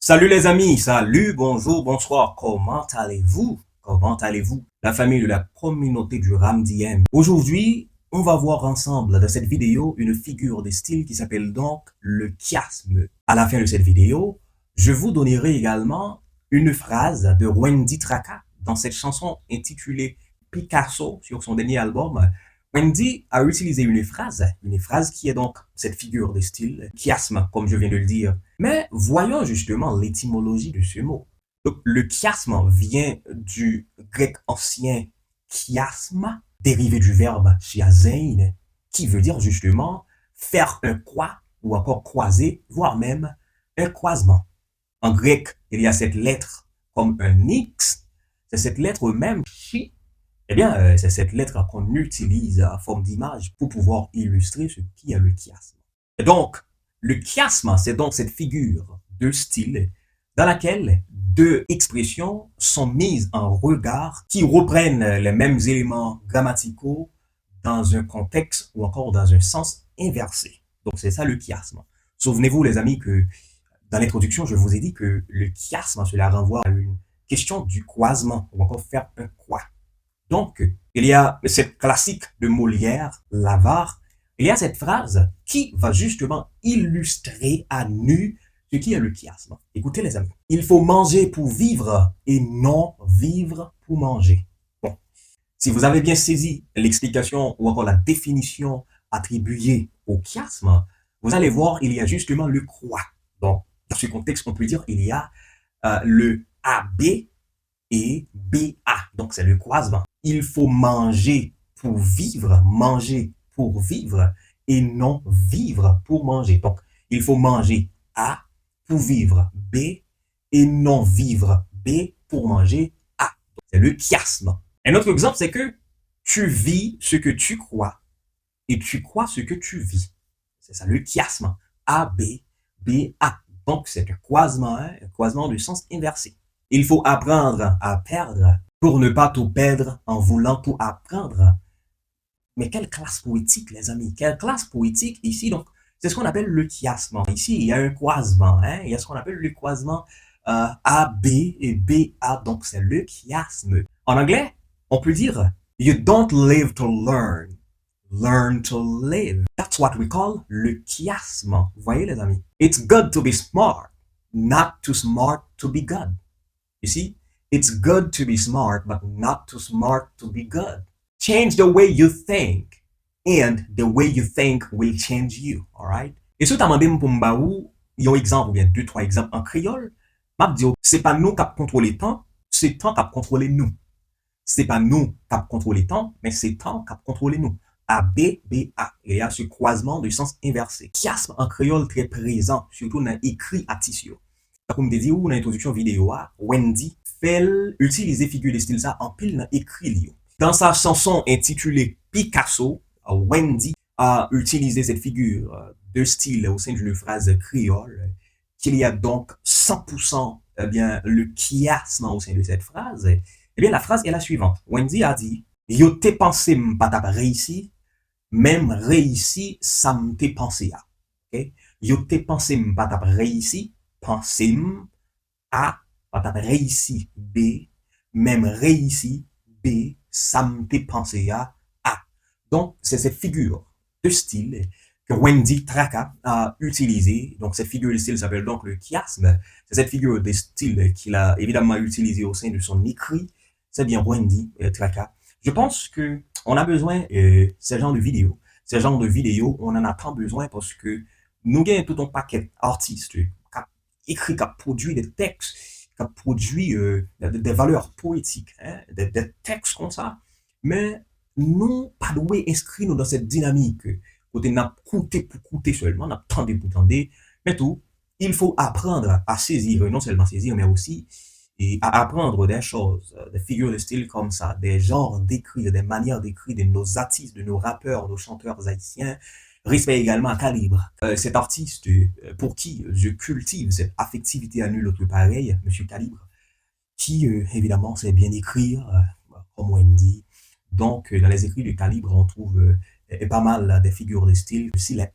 Salut les amis, salut, bonjour, bonsoir, comment allez-vous? Comment allez-vous? La famille de la communauté du Ramdiem. Aujourd'hui, on va voir ensemble dans cette vidéo une figure de style qui s'appelle donc le chiasme. À la fin de cette vidéo, je vous donnerai également une phrase de Wendy Traka dans cette chanson intitulée Picasso sur son dernier album. Wendy a utilisé une phrase qui est donc cette figure de style, chiasme, comme je viens de le dire. Mais voyons justement l'étymologie de ce mot. Donc, le chiasme vient du grec ancien chiasma, dérivé du verbe chiazein, qui veut dire justement faire un croix ou encore croiser, voire même un croisement. En grec, il y a cette lettre comme un X, c'est cette lettre même chi. Eh bien, c'est cette lettre qu'on utilise en forme d'image pour pouvoir illustrer ce qui est le chiasme. Et donc, le chiasme, c'est donc cette figure de style dans laquelle deux expressions sont mises en regard qui reprennent les mêmes éléments grammaticaux dans un contexte ou encore dans un sens inversé. Donc, c'est ça le chiasme. Souvenez-vous, les amis, que dans l'introduction, je vous ai dit que le chiasme, cela renvoie à une question du croisement ou encore faire un quoi. Donc, il y a cette classique de Molière, l'avare, il y a cette phrase qui va justement illustrer à nu ce qui est le chiasme. Écoutez les amis, il faut manger pour vivre et non vivre pour manger. Bon, si vous avez bien saisi l'explication ou encore la définition attribuée au chiasme, vous allez voir, il y a justement le quoi. Donc, dans ce contexte, on peut dire il y a le AB et BA. Donc, c'est le croisement. Il faut manger pour vivre et non vivre pour manger. Donc, il faut manger A pour vivre B et non vivre B pour manger A. C'est le chiasme. Un autre exemple, c'est que tu vis ce que tu crois et tu crois ce que tu vis. C'est ça le chiasme. A, B, B, A. Donc, c'est un croisement du sens inversé. Il faut apprendre à perdre pour ne pas tout perdre en voulant tout apprendre. Mais quelle classe poétique, les amis, quelle classe poétique ici. Donc, c'est ce qu'on appelle le chiasme. Ici, il y a un croisement. Il y a ce qu'on appelle le croisement AB et BA. Donc, c'est le chiasme. En anglais, on peut dire You don't live to learn. Learn to live. That's what we call le chiasme. Vous voyez, les amis? It's good to be smart, not too smart to be good. You see, it's good to be smart, but not too smart to be good. Change the way you think, and the way you think will change you, alright? Et si tu as demandé pour m'baou, il y a un exemple, ou bien deux, trois exemples en créole, m'a dit, c'est pas nous qui contrôlons le temps, c'est temps qui contrôle nous. C'est pas nous qui contrôlons le temps, mais c'est temps qui contrôle nous. A, B, B, A. Il y a ce croisement de sens inversé. Chiasme en créole très présent, surtout dans l'écrit à tissu. Comme je dit ou dans l'introduction vidéo, Wendy fait utiliser figure de style ça en pile dans écrit. Dans sa chanson intitulée Picasso, Wendy a utilisé cette figure de style au sein d'une phrase créole, qu'il y a donc 100% eh bien, le chiasme au sein de cette phrase. Eh bien, la phrase est la suivante. Wendy a dit, yo t'es pensé m'pas t'as réussi, même réussi, ça m'te pensé à. Okay? Yo t'es pensé m'pas t'as réussi, pensé A, pas t'as réussi B, même réussi B, ça m'te pensé à A. Donc, c'est cette figure de style que Wendy Traka a utilisée. Donc, cette figure de style s'appelle donc le chiasme. C'est cette figure de style qu'il a évidemment utilisée au sein de son écrit. C'est bien Wendy Traka. Je pense que on a besoin de ce genre de vidéos. Ce genre de vidéos, on en a tant besoin parce que nous gagnons tout un paquet d'artistes qui écrit, qui produit des textes, qui produit des valeurs poétiques, des textes comme ça. Mais nous, pas doué inscrit nous dans cette dynamique. Côté n'a coûté pour coûter seulement, n'a tendu pour tendre. Mais tout, il faut apprendre à saisir, non seulement saisir, mais aussi et à apprendre des choses, des figures de style comme ça, des genres d'écrire, des manières d'écrire de nos artistes, de nos rappeurs, nos chanteurs haïtiens. Respect également à Calibre, cet artiste pour qui je cultive cette affectivité à nul autre pareil, Monsieur Calibre, qui évidemment sait bien écrire, comme Wendy. Donc, dans les écrits de Calibre, on trouve pas mal des figures de style, de syllabes,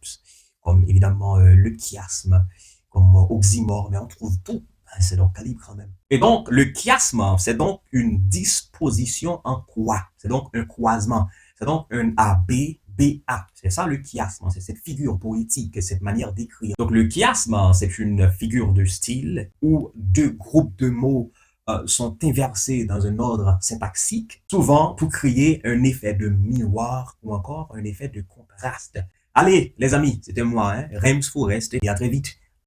comme évidemment le chiasme, comme oxymore, mais on trouve tout C'est donc calibre quand même. Et donc, le chiasme, c'est donc une disposition en quoi? C'est donc un croisement. C'est donc un AB, BA. C'est ça le chiasme. C'est cette figure poétique, cette manière d'écrire. Donc, le chiasme, c'est une figure de style où deux groupes de mots sont inversés dans un ordre syntaxique, souvent pour créer un effet de miroir ou encore un effet de contraste. Allez, les amis, c'était moi, Reims Forest, et à très vite.